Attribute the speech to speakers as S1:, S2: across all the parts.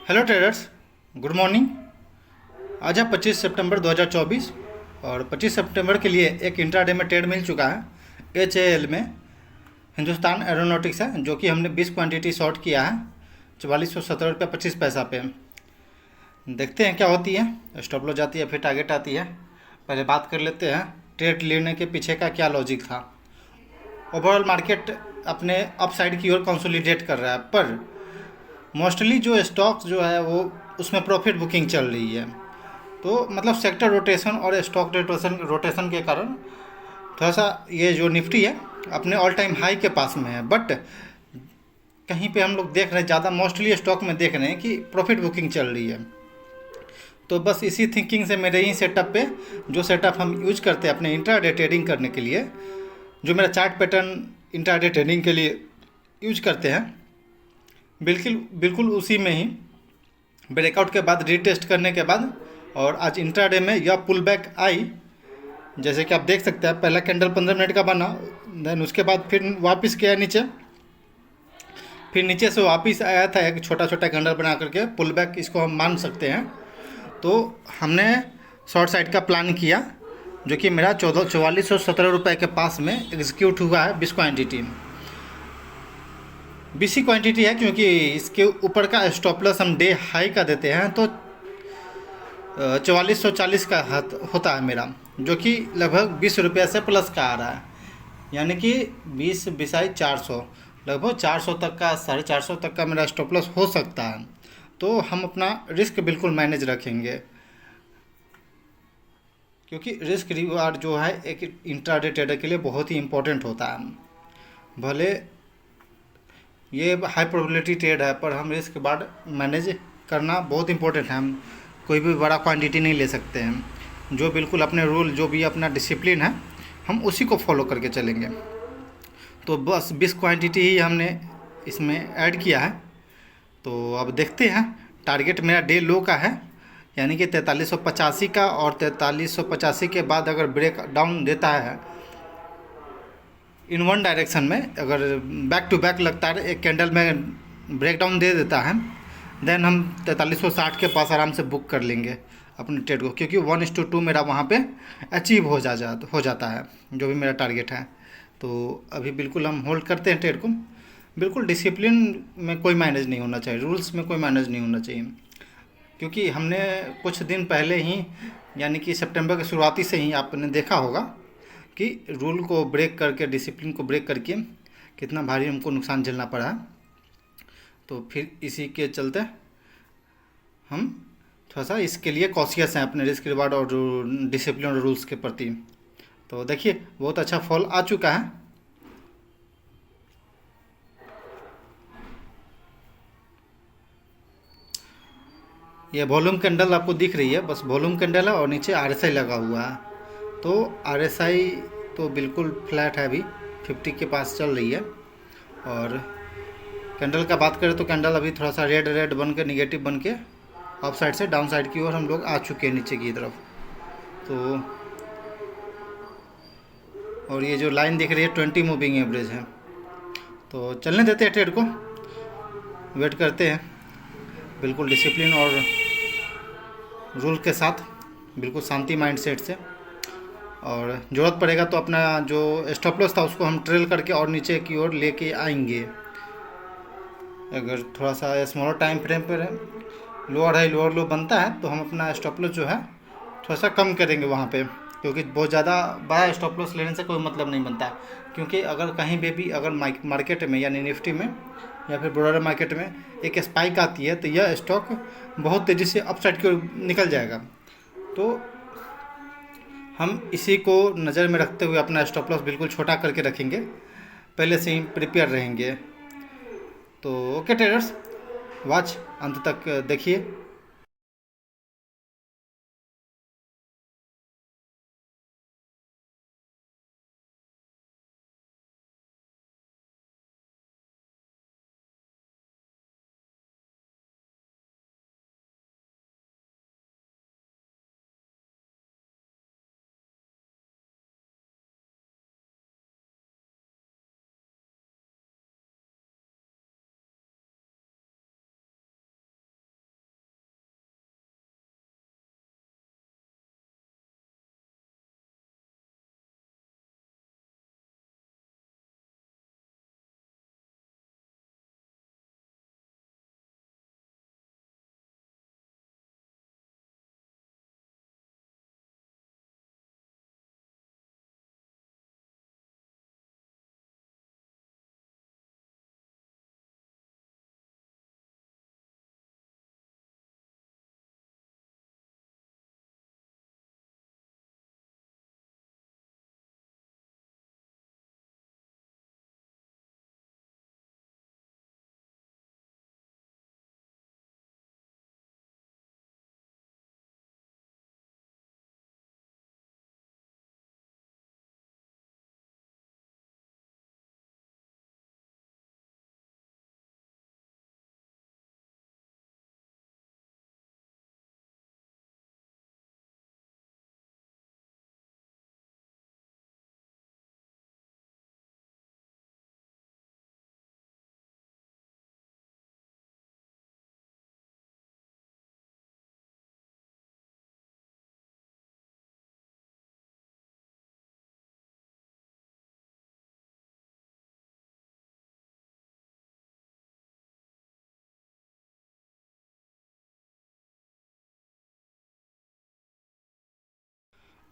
S1: Hello traders, good morning. आज है 25 सितंबर 2024 और 25 सितंबर के लिए एक इंट्राडे में ट्रेड मिल चुका है। एच में हिंदुस्तान एरोनॉटिक्स है, जो कि हमने 20 क्वांटिटी शॉर्ट किया है 4417 रुपये 25 पैसा पे। देखते हैं क्या होती है, स्टॉप लॉस जाती है फिर टारगेट आती है। पहले बात कर लेते हैं ट्रेड लेने के पीछे का क्या लॉजिक था। ओवरऑल मार्केट अपने अपसाइड की ओर कंसोलिडेट कर रहा है, पर मोस्टली जो स्टॉक जो है वो उसमें प्रॉफिट बुकिंग चल रही है। तो मतलब सेक्टर रोटेशन और स्टॉक रोटेशन रोटेशन के कारण थोड़ा सा ये जो निफ्टी है अपने ऑल टाइम हाई के पास में है। बट कहीं पे हम लोग देख रहे हैं, ज़्यादा मोस्टली स्टॉक में देख रहे हैं कि प्रॉफिट बुकिंग चल रही है। तो बस इसी थिंकिंग से मेरे ही सेटअप पे, जो सेटअप हम यूज करते हैं अपने इंट्राडे ट्रेडिंग करने के लिए, जो मेरा चार्ट पैटर्न इंट्राडे ट्रेडिंग के लिए यूज करते हैं, बिल्कुल बिल्कुल उसी में ही ब्रेकआउट के बाद रीटेस्ट करने के बाद और आज इंट्राडे में यह पुल बैक आई। जैसे कि आप देख सकते हैं, पहला कैंडल 15 मिनट का बना, देन उसके बाद फिर वापस गया नीचे, फिर नीचे से वापस आया था एक छोटा छोटा कैंडल बना करके। पुल बैक इसको हम मान सकते हैं। तो हमने शॉर्ट साइड का प्लान किया, जो कि मेरा 4417 रुपये के पास में एग्जीक्यूट हुआ है। 20 क्वांटिटी है, क्योंकि इसके ऊपर का स्टॉप लॉस हम डे हाई का देते हैं तो 4440 का होता है मेरा, जो कि लगभग 20 रुपये से प्लस का आ रहा है। यानी कि 20 बिसाई 400, लगभग 400 तक का, 450 तक का मेरा स्टॉप लॉस हो सकता है। तो हम अपना रिस्क बिल्कुल मैनेज रखेंगे, क्योंकि रिस्क रिवार्ड जो है एक इंट्राडे ट्रेडर के लिए बहुत ही इम्पोर्टेंट होता है। भले ये हाई प्रोबेबिलिटी ट्रेड है, पर हम रिस्क रिवार्ड मैनेज करना बहुत इंपॉर्टेंट है। हम कोई भी बड़ा क्वांटिटी नहीं ले सकते हैं। जो बिल्कुल अपने रूल, जो भी अपना डिसिप्लिन है, हम उसी को फॉलो करके चलेंगे। तो बस 20 क्वांटिटी ही हमने इसमें ऐड किया है। तो अब देखते हैं, टारगेट मेरा डे लो का है, यानी कि 4385 का, और 4385 के बाद अगर ब्रेक डाउन देता है इन वन डायरेक्शन में, अगर बैक टू बैक लगता है, एक कैंडल में ब्रेक डाउन दे देता है, देन हम 4360 के पास आराम से बुक कर लेंगे अपने ट्रेड को, क्योंकि 1:2 मेरा वहाँ पे अचीव हो जाता है, जो भी मेरा टारगेट है। तो अभी बिल्कुल हम होल्ड करते हैं ट्रेड को। बिल्कुल डिसिप्लिन में कोई मैनेज नहीं होना चाहिए, रूल्स में कोई मैनेज नहीं होना चाहिए, क्योंकि हमने कुछ दिन पहले ही, यानी कि सितंबर के शुरुआती से ही आपने देखा होगा कि रूल को ब्रेक करके, डिसिप्लिन को ब्रेक करके कितना भारी हमको नुकसान झेलना पड़ा है। तो फिर इसी के चलते हम थोड़ा सा इसके लिए कॉशियस हैं अपने रिस्क रिवार्ड और डिसिप्लिन और रूल्स के प्रति। तो देखिए, बहुत अच्छा फॉल आ चुका है। ये वॉल्यूम कैंडल आपको दिख रही है, बस वॉल्यूम कैंडल है और नीचे आरएसआई लगा हुआ है। तो आरएसआई तो बिल्कुल फ्लैट है, अभी 50 के पास चल रही है। और कैंडल का बात करें तो कैंडल अभी थोड़ा सा रेड रेड बन के, निगेटिव बन के अप साइड से डाउन साइड की ओर हम लोग आ चुके हैं नीचे की तरफ। तो और ये जो लाइन दिख रही है 20 मूविंग एवरेज है। तो चलने देते हैं ट्रेड को, वेट करते हैं बिल्कुल डिसिप्लिन और रूल के साथ, बिल्कुल शांति माइंड सेट से। और ज़रूरत पड़ेगा तो अपना जो स्टॉप लॉस था उसको हम ट्रेल करके और नीचे की ओर लेके आएंगे। अगर थोड़ा सा स्मॉलर टाइम फ्रेम पर लोअर हाई लोअर लो बनता है तो हम अपना स्टॉप लॉस जो है थोड़ा सा कम करेंगे वहाँ पे, क्योंकि बहुत ज़्यादा बड़ा स्टॉप लॉस लेने से कोई मतलब नहीं बनता है। क्योंकि अगर कहीं पे भी, अगर मार्केट में यानी निफ्टी में या फिर ब्रॉडर मार्केट में एक स्पाइक आती है, तो यह स्टॉक बहुत तेज़ी से अपसाइड की ओर निकल जाएगा। तो हम इसी को नज़र में रखते हुए अपना स्टॉप लॉस बिल्कुल छोटा करके रखेंगे, पहले से ही प्रिपेयर रहेंगे। तो ओके ट्रेडर्स, वॉच अंत तक देखिए।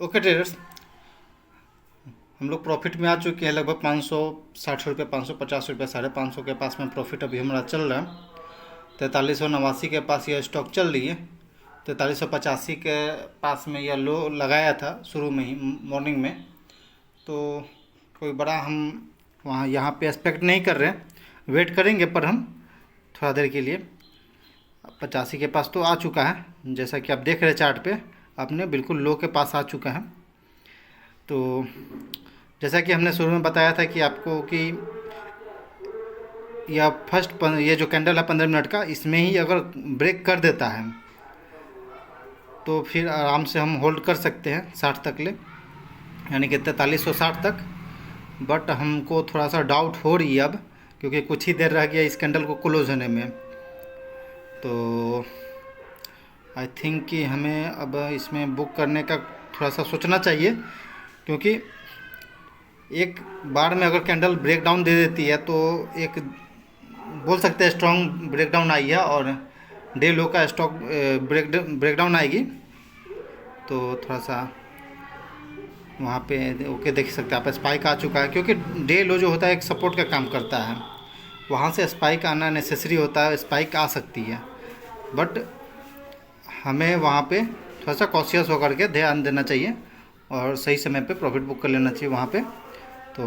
S1: ओके ट्रेडर्स, हम लोग प्रॉफिट में आ चुके हैं। लगभग 560 रुपये, 550 रुपये, 550 के पास में प्रॉफिट अभी हमारा चल रहा है। 4389 के पास यह स्टॉक चल रही है। 4385 के पास में यह लो लगाया था शुरू में ही मॉर्निंग में, तो कोई बड़ा हम वहाँ यहाँ पे एक्सपेक्ट नहीं कर रहे हैं, वेट करेंगे। पर हम थोड़ा देर के लिए 85 के पास तो आ चुका है, जैसा कि आप देख रहे हैं चार्ट पे, आपने बिल्कुल लो के पास आ चुका है। तो जैसा कि हमने शुरू में बताया था कि आपको कि ये जो कैंडल है 15 मिनट का, इसमें ही अगर ब्रेक कर देता है तो फिर आराम से हम होल्ड कर सकते हैं 60 तक ले, यानी कि 4360 तक। बट हमको थोड़ा सा डाउट हो रही है अब, क्योंकि कुछ ही देर रह गया इस कैंडल को क्लोज होने में। तो आई थिंक कि हमें अब इसमें बुक करने का थोड़ा सा सोचना चाहिए, क्योंकि एक बार में अगर कैंडल ब्रेक डाउन दे देती है तो एक बोल सकते हैं स्ट्रॉन्ग ब्रेक डाउन आई है, और डे लो का स्टॉक ब्रेक डाउन आएगी। तो थोड़ा सा वहाँ पे ओके देख सकते हैं आप, स्पाइक आ चुका है, क्योंकि डे लो जो होता है एक सपोर्ट का काम करता है। वहाँ से स्पाइक आना नेसेसरी होता है, स्पाइक आ सकती है, बट हमें वहाँ पे थोड़ा सा कॉशियस होकर के ध्यान देना चाहिए और सही समय पे प्रॉफिट बुक कर लेना चाहिए वहाँ पे। तो